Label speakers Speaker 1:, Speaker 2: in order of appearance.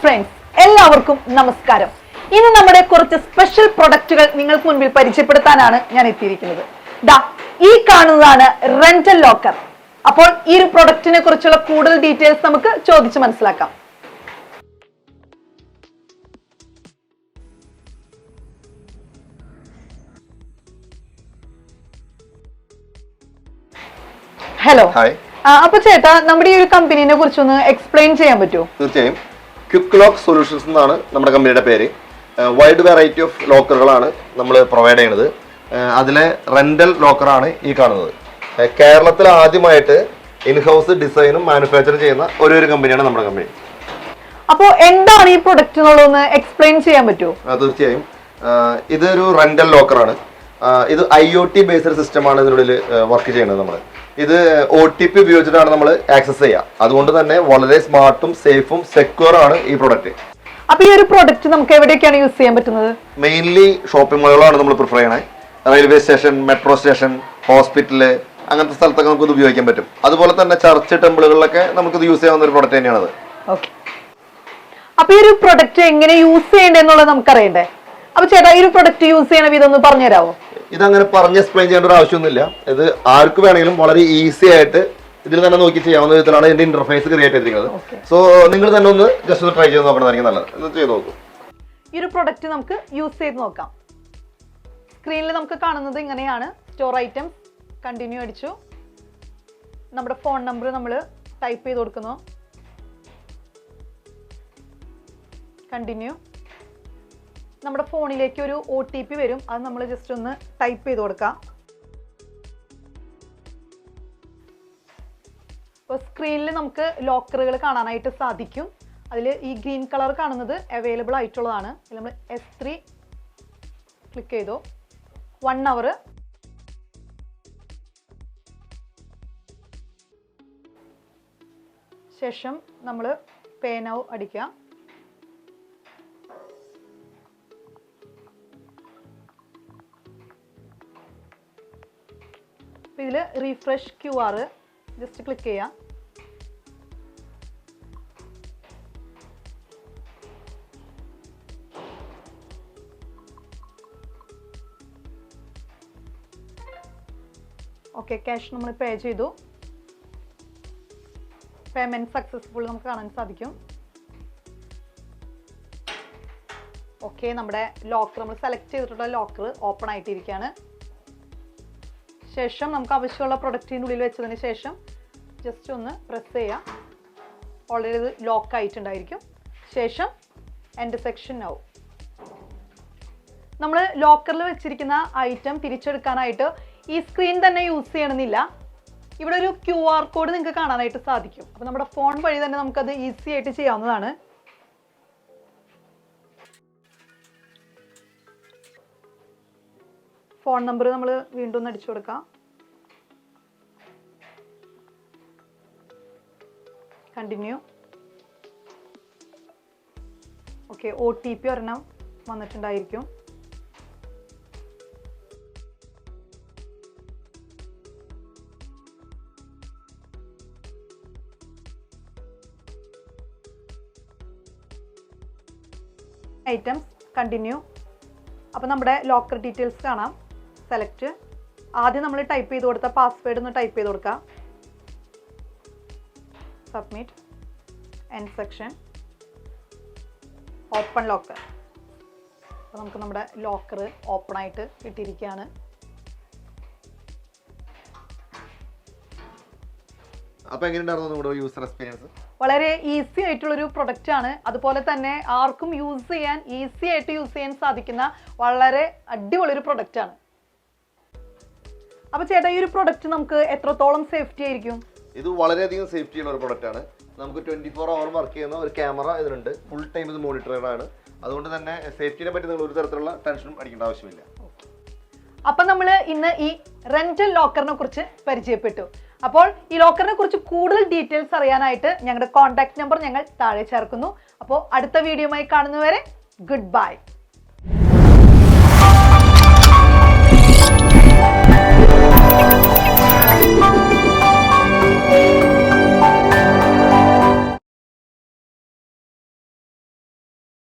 Speaker 1: Friends, എല്ലാവർക്കും നമസ്കാരം. ഇന്ന് നമ്മുടെ കുറച്ച് സ്പെഷ്യൽ പ്രൊഡക്റ്റുകൾ നിങ്ങൾക്ക് മുൻപിൽ പരിചയപ്പെടുത്താനാണ് ഞാൻ എത്തിയിരിക്കുന്നത്. ദാ ഈ കാണുന്നതാണ് റെന്റൽ ലോക്കർ. അപ്പോൾ ഈ ഒരു പ്രൊഡക്റ്റിനെ കുറിച്ചുള്ള കൂടുതൽ ഡീറ്റെയിൽസ് നമുക്ക് ചോദിച്ച് മനസ്സിലാക്കാം. ഹലോ. അപ്പൊ ചേട്ടാ, നമ്മുടെ ഈ ഒരു കമ്പനിനെ കുറിച്ചൊന്ന് എക്സ്പ്ലെയിൻ ചെയ്യാൻ പറ്റുമോ?
Speaker 2: തീർച്ചയായും. ക്വിക്ക് ലോക്ക് സൊല്യൂഷൻസ് എന്നാണ് നമ്മുടെ കമ്പനിയുടെ പേര്. വൈഡ് വെറൈറ്റി ഓഫ് ലോക്കറുകളാണ് നമ്മൾ പ്രൊവൈഡ് ചെയ്യുന്നത്. അതിലെ റെന്റൽ ലോക്കറാണ് ഈ കാണുന്നത്. കേരളത്തിൽ ആദ്യമായിട്ട് ഇൻഹൗസ് ഡിസൈനും മാനുഫാക്ചർ ചെയ്യുന്ന ഒരു കമ്പനിയാണ് നമ്മുടെ കമ്പനി.
Speaker 1: അപ്പോൾ എന്താണ് ഈ പ്രൊഡക്റ്റ് എന്നുള്ളതൊന്ന് എക്സ്പ്ലെയിൻ ചെയ്യാൻ പറ്റുമോ?
Speaker 2: തീർച്ചയായും. ഇതൊരു റെന്റൽ ലോക്കറാണ്. ഇത് IoT ബേസ്ഡ് സിസ്റ്റമാണ് ഇതിനുള്ളിൽ വർക്ക് ചെയ്യുന്നത്. നമ്മൾ ഇത് OTP ഉപയോഗിച്ചിട്ടാണ് നമ്മൾ ആക്സസ് ചെയ്യുക. അതുകൊണ്ട് തന്നെ വളരെ സ്മാർട്ടും സേഫും സെക്യൂർ ആണ് ഈ പ്രൊഡക്റ്റ്.
Speaker 1: അപ്പൊ ഈ ഒരു പ്രൊഡക്റ്റ് നമുക്ക് എവിടെയൊക്കെയാണ് യൂസ് ചെയ്യാൻ പറ്റുന്നത്?
Speaker 2: മെയിൻലി ഷോപ്പിംഗ് മാളുകളാണ് നമ്മൾ പ്രിഫർ ചെയ്യണത്. Railway station, metro station, hospital, അങ്ങനത്തെ സ്ഥലത്തൊക്കെ നമുക്ക് ഇത് ഉപയോഗിക്കാൻ പറ്റും. അതുപോലെ തന്നെ ചർച്ച്, ടെമ്പിളുകളിലൊക്കെ നമുക്ക് ഇത് യൂസ് ചെയ്യാവുന്ന ഒരു പ്രൊഡക്റ്റ് തന്നെയാണത്.
Speaker 1: ഓക്കെ. അപ്പൊ ഈ ഒരു പ്രൊഡക്റ്റ് എങ്ങനെ യൂസ് ചെയ്യേണ്ടതെന്നുള്ളത് നമുക്കറിയണ്ടേ? അപ്പൊ ചേട്ടാ, ഈ ഒരു പ്രൊഡക്റ്റ് യൂസ് ചെയ്യണ വിധം ഒന്ന് പറഞ്ഞു തരാമോ?
Speaker 2: ഇതങ്ങനെ പറഞ്ഞ് എക്സ്പ്ലെയിൻ ചെയ്യേണ്ട ഒരു ആവശ്യമൊന്നുമില്ല. ഇത് ആർക്ക് വേണമെങ്കിലും വളരെ ഈസി ആയിട്ട് ഇതിൽ തന്നെ നോക്കി ചെയ്യാവുന്ന വിധത്തിലാണ് ഇതിന്റെ ഇന്റർഫേസ് ക്രിയേറ്റ് ചെയ്തിരിക്കുന്നത്. സോ നിങ്ങൾ തന്നെ ഒന്ന് ജസ്റ്റ് ഒന്ന് ട്രൈ ചെയ്ത് നോക്കണതായിരിക്കും നല്ലത്. ഇത് ചെയ്ത് നോക്കൂ.
Speaker 1: ഈ ഒരു പ്രൊഡക്റ്റ് നമുക്ക് യൂസ് ചെയ്ത് നോക്കാം. സ്ക്രീനിൽ നമുക്ക് കാണുന്നത് ഇങ്ങനെയാണ്. സ്റ്റോർ ഐറ്റംസ്, കണ്ടിന്യൂ അടിച്ചു. നമ്മുടെ ഫോൺ നമ്പർ നമ്മൾ ടൈപ്പ് ചെയ്ത് കൊടുക്കുന്നു. കണ്ടിന്യൂ. നമ്മുടെ ഫോണിലേക്ക് ഒരു OTP വരും. അത് നമ്മൾ ജസ്റ്റ് ഒന്ന് ടൈപ്പ് ചെയ്ത് കൊടുക്കാം. അപ്പോൾ സ്ക്രീനിൽ നമുക്ക് ലോക്കറുകൾ കാണാനായിട്ട് സാധിക്കും. അതിൽ ഈ ഗ്രീൻ കളർ കാണുന്നത് അവൈലബിൾ ആയിട്ടുള്ളതാണ്. നമ്മൾ S3 ക്ലിക്ക് ചെയ്തു. 1 അവർ. ശേഷം നമ്മൾ പേ നൗ അടിക്കുക. ഇതിൽ റീഫ്രഷ് QR ജസ്റ്റ് ക്ലിക്ക് ചെയ്യാം. ഓക്കെ, ക്യാഷ് നമ്മൾ പേ ചെയ്തു. പേയ്മെന്റ് സക്സസ്ഫുൾ നമുക്ക് കാണാൻ സാധിക്കും. ഓക്കെ, നമ്മുടെ ലോക്കർ നമ്മൾ സെലക്ട് ചെയ്തിട്ടുള്ള ലോക്കർ ഓപ്പൺ ആയിട്ടിരിക്കുകയാണ്. ശേഷം നമുക്ക് ആവശ്യമുള്ള പ്രൊഡക്റ്റിൻ്റെ ഉള്ളിൽ വെച്ചതിന് ശേഷം ജസ്റ്റ് ഒന്ന് പ്രസ് ചെയ്യാം. ഓൾറെഡി ഇത് ലോക്ക് ആയിട്ടുണ്ടായിരിക്കും. ശേഷം എൻഡ് സെക്ഷൻ ആവും. നമ്മൾ ലോക്കറിൽ വെച്ചിരിക്കുന്ന ഐറ്റം തിരിച്ചെടുക്കാനായിട്ട് ഈ സ്ക്രീൻ തന്നെ യൂസ് ചെയ്യണമെന്നില്ല. ഇവിടെ ഒരു QR കോഡ് നിങ്ങൾക്ക് കാണാനായിട്ട് സാധിക്കും. അപ്പോൾ നമ്മുടെ ഫോൺ വഴി തന്നെ നമുക്കത് ഈസി ആയിട്ട് ചെയ്യാവുന്നതാണ്. ഫോൺ നമ്പർ നമ്മൾ വീണ്ടും ഒന്ന് അടിച്ചു കൊടുക്കാം. കണ്ടിന്യൂ. ഓക്കെ, OTP ഒരെണ്ണം വന്നിട്ടുണ്ടായിരിക്കും. Items, continue. അപ്പോൾ നമ്മുടെ ലോക്കർ ഡീറ്റെയിൽസ് കാണാം. സെലക്ട്. ആദ്യം നമ്മൾ ടൈപ്പ് ചെയ്ത് കൊടുത്ത പാസ്വേഡ് ഒന്ന് ടൈപ്പ് ചെയ്ത് കൊടുക്കാം. Submit. End section. Open locker. അപ്പോൾ നമുക്ക് നമ്മുടെ ലോക്കർ ഓപ്പൺ ആയിട്ട് കിട്ടിയിരിക്കുകയാണ്.
Speaker 2: അപ്പോൾ എങ്ങനെയുണ്ടായിരുന്നു നമ്മുടെ യൂസർ എക്സ്പീരിയൻസ്?
Speaker 1: വളരെ ഈസി ആയിട്ടുള്ളൊരു പ്രൊഡക്റ്റ് ആണ്. അതുപോലെ തന്നെ ആർക്കും യൂസ് ചെയ്യാൻ, ഈസി ആയിട്ട് യൂസ് ചെയ്യാൻ സാധിക്കുന്ന വളരെ അടിപൊളി ഒരു പ്രൊഡക്റ്റ് ആണ്. അപ്പോൾ ചേട്ടാ, ഈ ഒരു പ്രൊഡക്റ്റ് നമുക്ക് എത്രത്തോളം സേഫ്റ്റി ആയിരിക്കും?
Speaker 2: ഇത് വളരെയധികം സേഫ്റ്റി ഉള്ള ഒരു പ്രൊഡക്റ്റ് ആണ്. നമുക്ക് 24 അവർ വർക്ക് ചെയ്യുന്ന ഒരു ക്യാമറ ഇതിനുണ്ട്. ഫുൾ ടൈം ഇത് മോണിറ്റർ ആണ്. അതുകൊണ്ട് തന്നെ സേഫ്റ്റിനെ പറ്റി നിങ്ങൾ ഒരു തരത്തിലുള്ള ടെൻഷനും അടിക്കേണ്ട ആവശ്യമില്ല.
Speaker 1: അപ്പം നമ്മൾ ഇന്ന് ഈ റെന്റൽ ലോക്കറിനെ കുറിച്ച് പരിചയപ്പെട്ടു. അപ്പോൾ ഈ ലോക്കറിനെ കുറിച്ച് കൂടുതൽ ഡീറ്റെയിൽസ് അറിയാനായിട്ട് ഞങ്ങളുടെ കോൺടാക്ട് നമ്പർ ഞങ്ങൾ താഴെ ചേർക്കുന്നു. അപ്പോൾ അടുത്ത വീഡിയോയുമായി കാണുന്നവരെ ഗുഡ് ബൈ.